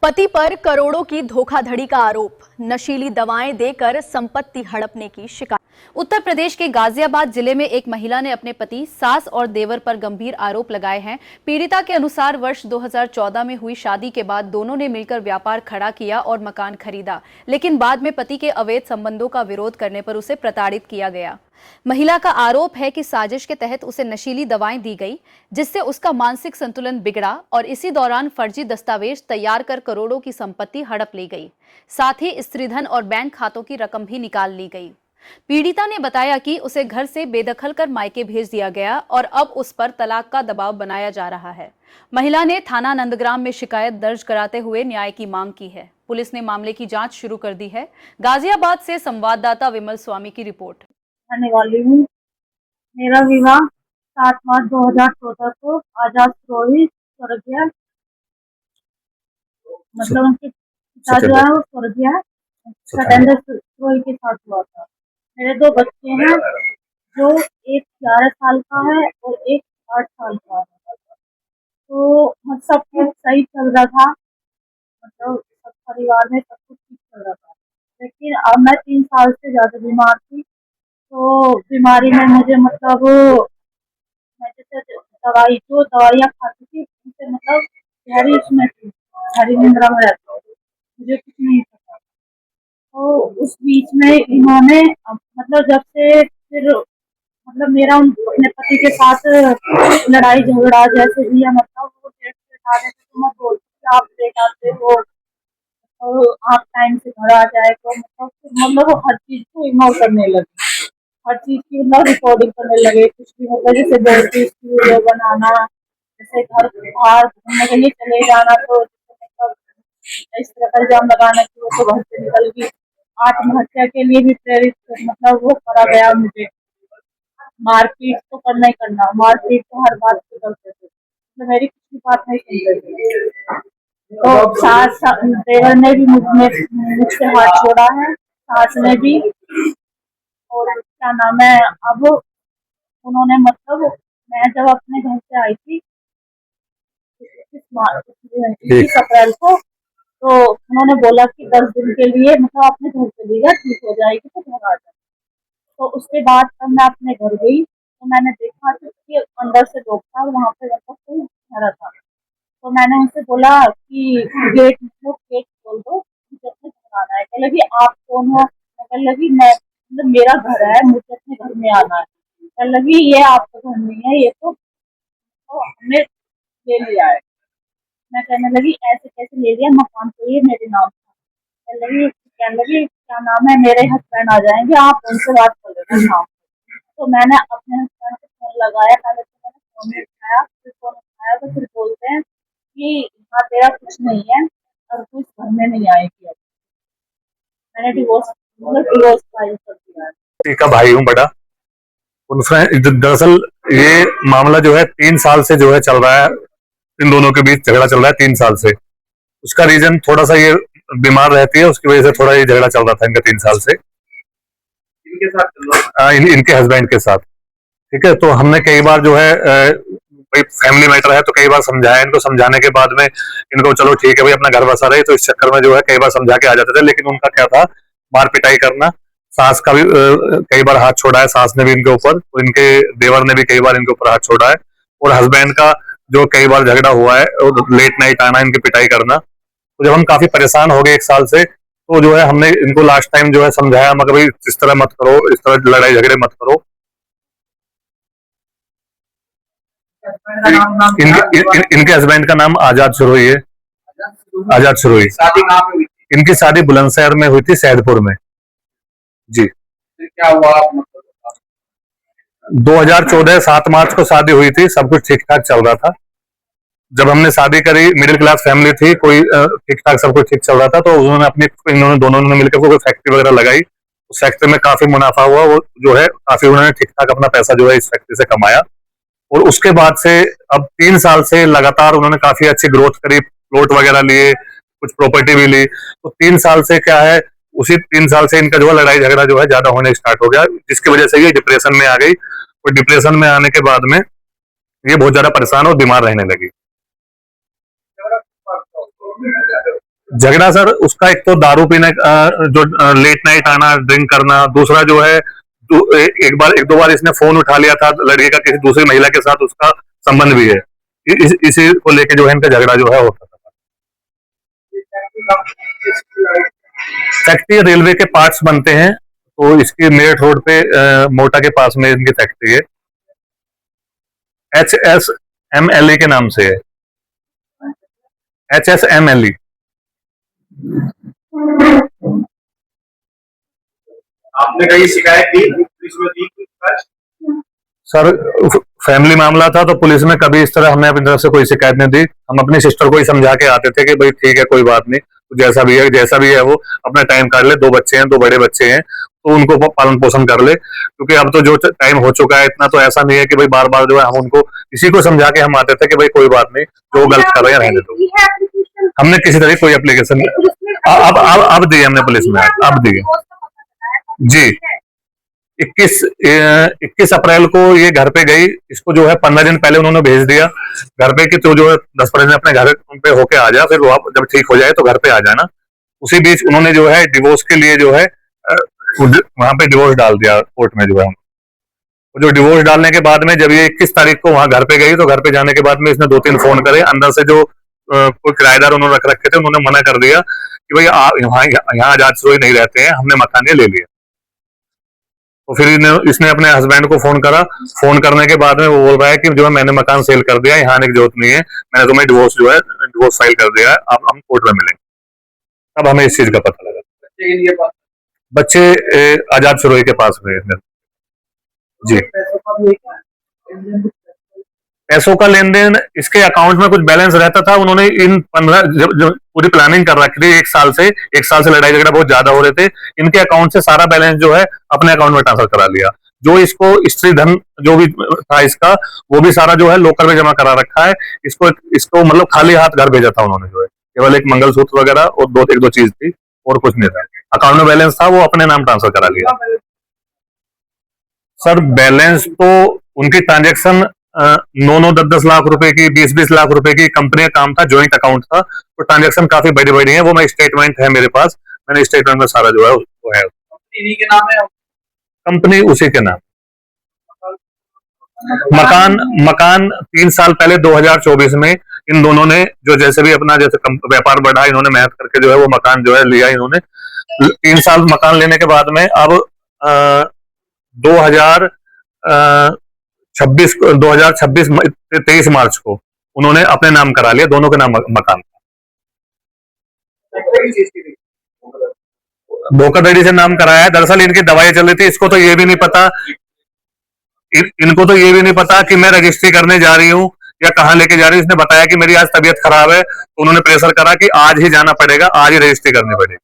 पति पर करोड़ों की धोखाधड़ी का आरोप, नशीली दवाएं देकर संपत्ति हड़पने की शिकायत। उत्तर प्रदेश के गाजियाबाद जिले में एक महिला ने अपने पति, सास और देवर पर गंभीर आरोप लगाए हैं। पीड़िता के अनुसार वर्ष 2014 में हुई शादी के बाद दोनों ने मिलकर व्यापार खड़ा किया और मकान खरीदा, लेकिन बाद में पति के अवैध संबंधों का विरोध करने पर उसे प्रताड़ित किया गया। महिला का आरोप है कि साजिश के तहत उसे नशीली दवाएं दी गई, जिससे उसका मानसिक संतुलन बिगड़ा और इसी दौरान फर्जी दस्तावेज तैयार कर करोड़ों की संपत्ति हड़प ली गई। साथ ही स्त्रीधन और बैंक खातों की रकम भी निकाल ली गई। पीड़िता ने बताया कि उसे घर से बेदखल कर मायके भेज दिया गया और अब उस पर तलाक का दबाव बनाया जा रहा है। महिला ने थाना नंदग्राम में शिकायत दर्ज कराते हुए न्याय की मांग की है। पुलिस ने मामले की जांच शुरू कर दी है। गाजियाबाद से संवाददाता विमल स्वामी की रिपोर्ट। आने वाली हूँ। मेरा विवाह 7 मार्च 2014 को आजाद रोहित स्वर्गीय, मतलब उनके पिता जो है वो स्वर्गीय सत्येंद्र रोहित के साथ हुआ था। मेरे 2 बच्चे हैं, जो एक 11 साल का है और एक 8 साल का है। तो सब कुछ सही चल रहा था, मतलब सब परिवार में सब कुछ ठीक चल रहा था। लेकिन अब मैं 3 साल से ज्यादा बीमार थी। तो बीमारी में मुझे मतलब मैं जैसे जो दवाइयाँ खाती थी उनसे मतलब गहरी उसमें थी, गहरी निद्रा में रहती थी, मुझे कुछ नहीं पता। तो उस बीच में इन्होंने मतलब जब से फिर मतलब मेरा अपने पति के साथ लड़ाई झगड़ा जैसे भी है, मतलब वो डेट से हटा देते तो मैं बोलती कि आप लेट आते हो और आप टाइम से घर आ जाए, तो मतलब वो हर चीज को इग्नोर करने लगी। हर चीज की मतलब रिकॉर्डिंग करने लगे, कुछ भी मतलब जैसे दोस्ती की वीडियो बनाना, जैसे घर बाहर घूमने के लिए चले जाना, तो मतलब इस तरह का इल्जाम लगाना कि वो तो घर से निकल गई। आत्महत्या के लिए भी प्रेरित मतलब वो करा गया मुझे। मारपीट तो करना ही करना, मारपीट तो हर बात पे करते थे, तो मेरी कुछ भी बात नहीं सुन रही थी। तो सास देवर ने भी मुझसे हाथ छोड़ा है, सास ने भी। और क्या नाम है, अब उन्होंने मतलब मैं जब अपने घर से आई थी 21 अप्रैल को, तो उन्होंने बोला कि 10 दिन के लिए मतलब अपने घर चली जा, ठीक हो जाएगी तो घर आ जाए। तो उसके बाद तब मैं अपने घर गई तो मैंने देखा कि अंदर से लोग था, वहाँ पे मतलब कोई ठहरा था। तो मैंने उनसे बोला कि गेट खोल दो, मुझे अपने घर आना है। कह लगी आप कौन हो? कह लगी मैं, मतलब मेरा घर है, मुझे अपने घर में आना है। कह लगी ये आपका घर नहीं है, ये तो हमने ले लिया है। मैं कहने लगी ऐसे कैसे ले लिया, मकान तो ये मेरे नाम था। कहने लगी क्या नाम है, मेरे हस्बैंड आ जाएंगे, आप उनसे बात कर लेना शाम को। तो मैंने अपने हस्बैंड को फोन लगाया, पहले तो मैंने फोन नहीं उठाया, फिर फोन उठाया तो फिर बोलते हैं कि हाँ तेरा कुछ नहीं है और तू इस घर में नहीं आएगी। अब मैंने डिवोर्स फाइल कर दिया। का भाई हूँ बड़ा। दरअसल ये मामला जो है 3 साल से जो है चल रहा है, इन दोनों के बीच झगड़ा चल रहा है 3 साल से। उसका रीजन थोड़ा सा ये बीमार रहती है, उसकी वजह से थोड़ा ये झगड़ा चल रहा था इनका 3 साल से। इनके साथ चल रहा है, इनके हस्बैंड के साथ। ठीक है, तो हमने कई बार जो है भाई फैमिली मैटर है तो कई बार समझाया इनको, समझाने के बाद में इनको चलो ठीक है भाई अपना घर बसा रहे, तो इस चक्कर में जो है कई बार समझा के आ जाते थे। लेकिन उनका क्या था, मार पिटाई करना। सास का भी कई बार हाथ छोड़ा है, सास ने भी इनके ऊपर, तो इनके देवर ने भी कई बार इनके ऊपर हाथ छोड़ा है। और हस्बैंड का जो कई बार झगड़ा हुआ है, लेट नाइट आना, इनकी पिटाई करना। तो जब हम काफी परेशान हो गए 1 साल से, तो जो है हमने इनको लास्ट टाइम जो है समझाया, मगर भाई इस तरह मत करो, इस तरह लड़ाई झगड़े मत करो। इनके हस्बैंड का नाम आजाद सिरोही है, आजाद सिरोही। इनकी शादी बुलंदशहर में हुई थी, सैदपुर में। जी। क्या हुआ? 2014 7 मार्च को शादी हुई थी, सब कुछ ठीक ठाक चल रहा था। जब हमने शादी करी, मिडिल क्लास फैमिली थी, कोई ठीक ठाक सब कुछ ठीक चल रहा था। तो उन्होंने इन्होंने दोनों ने मिलकर कोई फैक्ट्री वगैरह लगाई, उस फैक्ट्री में काफी मुनाफा हुआ। वो जो है काफी उन्होंने ठीक ठाक अपना पैसा जो है इस फैक्ट्री से कमाया। और उसके बाद से अब 3 साल से लगातार उन्होंने काफी अच्छी ग्रोथ करी, प्लॉट वगैरह लिए, कुछ प्रॉपर्टी भी ली। तो 3 साल से क्या है, उसी 3 साल से इनका जो है लड़ाई झगड़ा जो है ज्यादा होने स्टार्ट हो गया, जिसकी वजह से ये डिप्रेशन में आ गई। और डिप्रेशन में आने के बाद में ये बहुत ज्यादा परेशान और बीमार रहने लगी। झगड़ा सर उसका एक तो दारू पीने जो लेट नाइट आना, ड्रिंक करना, दूसरा जो है एक दो बार इसने फोन उठा लिया था लड़के का किसी दूसरी महिला के साथ, उसका संबंध भी है। इसी को लेके जो है इनका झगड़ा जो है होता था। फैक्ट्री रेलवे के पार्ट्स बनते हैं, तो इसकी मेरठ रोड पे मोटा के पास में इनकी फैक्ट्री है, HSMLE के नाम से है, HSMLE। आपने कहीं शिकायत की पुलिस में दी? सर फैमिली मामला था, तो पुलिस में कभी इस तरह हमने अपनी तरफ से कोई शिकायत नहीं दी। हम अपनी सिस्टर को ही समझा के आते थे कि भाई ठीक है कोई बात नहीं, जैसा भी है वो अपना टाइम काट ले, 2 बच्चे हैं, 2 बड़े बच्चे हैं, तो उनको पालन पोषण कर ले, क्योंकि अब तो जो टाइम हो चुका है इतना, तो ऐसा नहीं है कि भाई बार बार जो है हम उनको इसी को समझा के हम आते थे कि भाई कोई बात नहीं, जो गलत कर रहे हैं रहने दो। हमने किसी तरह कोई एप्लीकेशन अब दी हमने पुलिस में, अब दी जी। 21 अप्रैल को ये घर पे गई, इसको जो है 15 दिन पहले उन्होंने भेज दिया घर पे कि तो जो है 10-15 दिन अपने घर पे होके आ जा, फिर वो जब ठीक हो जाए तो घर पे आ जाना। उसी बीच उन्होंने जो है डिवोर्स के लिए जो है वहां पे डिवोर्स डाल दिया कोर्ट में जो है। जो डिवोर्स डालने के बाद में जब ये 21 तारीख को वहां घर पे गई, तो घर पे जाने के बाद में इसने 2-3 फोन करे, अंदर से जो कोई किराएदार उन्होंने रख रखे थे, उन्होंने मना कर दिया कि भाई यहाँ आजाद सरोई नहीं रहते हैं, हमने मकान ले लिया। तो फिर इसने अपने हस्बैंड को फोन करा, फोन करने के बाद में वो बोल रहा है कि जो है मैंने मकान सेल कर दिया, यहाँ आने की जरूरत नहीं है, मैंने तुम्हें डिवोर्स फाइल कर दिया है, अब हम कोर्ट में मिलेंगे। तब हमें इस चीज का पता लगा। बच्चे आजाद सरोई के पास में जी। पैसों का लेन देन, इसके अकाउंट में कुछ बैलेंस रहता था। उन्होंने इन 15 जब पूरी प्लानिंग कर रखी थी, एक साल से लड़ाई झगड़ा बहुत ज्यादा हो रहे थे, इनके अकाउंट से सारा बैलेंस जो है अपने अकाउंट में ट्रांसफर करा लिया। जो इसको स्त्री धन जो भी था इसका, वो भी सारा जो है लोकर में जमा करा रखा है। इसको मतलब खाली हाथ घर भेजा था उन्होंने, जो है केवल एक मंगलसूत्र वगैरह और एक दो चीज थी, और कुछ नहीं था। अकाउंट में बैलेंस था, वो अपने नाम ट्रांसफर करा लिया। सर बैलेंस तो उनकी ट्रांजेक्शन 9-9, 10-10 लाख रुपए की, 20-20 लाख रुपए की कंपनी का काम था, ज्वाइंट अकाउंट था, तो ट्रांजेक्शन काफी बड़ी बड़ी है। वो मैं स्टेटमेंट है मेरे पास, मैंने स्टेटमेंट में सारा जो है वो है। के नाम है कंपनी उसी के नाम। मकान 3 साल पहले 2024 में इन दोनों ने जो जैसे भी अपना जैसे व्यापार बढ़ा, इन्होंने मेहनत करके जो है वो मकान जो है लिया इन्होंने। 3 साल मकान लेने के बाद में अब 23 मार्च को उन्होंने अपने नाम करा लिया, दोनों के नाम मकान। धोखाधड़ी से नाम कराया है। दरअसल इनकी दवाई चल रही थी, इसको तो ये भी नहीं पता, इनको तो ये भी नहीं पता कि मैं रजिस्ट्री करने जा रही हूँ या कहाँ लेके जा रही हूँ। इसने बताया कि मेरी आज तबीयत खराब है, तो उन्होंने प्रेशर करा कि आज ही जाना पड़ेगा, आज ही रजिस्ट्री करनी पड़ेगी।